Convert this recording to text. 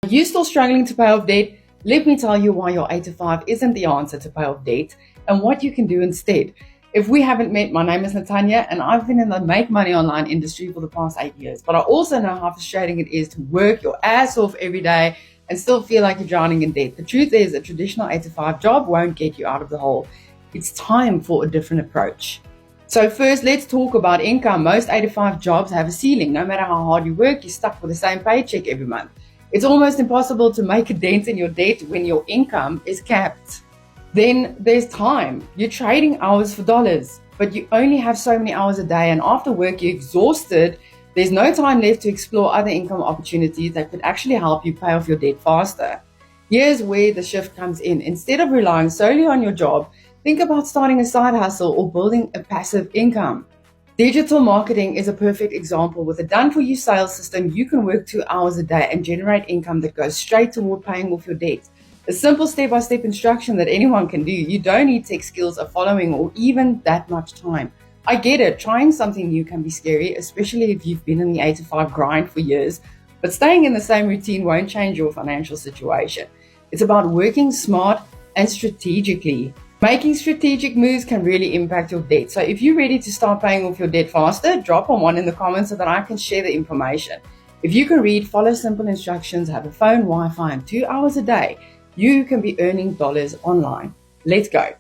Are you still struggling to pay off debt? Let me tell you why your 8 to 5 isn't the answer to pay off debt and what you can do instead. If we haven't met, my name is Natanya and I've been in the make money online industry for the past 8 years, but I also know how frustrating it is to work your ass off every day and still feel like you're drowning in debt. The truth is, a traditional 8 to 5 job won't get you out of the hole. It's time for a different approach. So first, let's talk about income. Most 8 to 5 jobs have a ceiling. No matter how hard you work, you're stuck with the same paycheck every month. It's almost impossible to make a dent in your debt when your income is capped. Then there's time. You're trading hours for dollars, but you only have so many hours a day, and after work you're exhausted. There's no time left to explore other income opportunities that could actually help you pay off your debt faster. Here's where the shift comes in. Instead of relying solely on your job, think about starting a side hustle or building a passive income. Digital marketing is a perfect example. With a done-for-you sales system, you can work 2 hours a day and generate income that goes straight toward paying off your debt. A simple step-by-step instruction that anyone can do. You don't need tech skills, a following, or even that much time. I get it. Trying something new can be scary, especially if you've been in the 8 to 5 grind for years, but staying in the same routine won't change your financial situation. It's about working smart and strategically. Making strategic moves can really impact your debt. So if you're ready to start paying off your debt faster, drop on one in the comments so that I can share the information. If you can read, follow simple instructions, have a phone, Wi-Fi, and 2 hours a day, you can be earning dollars online. Let's go.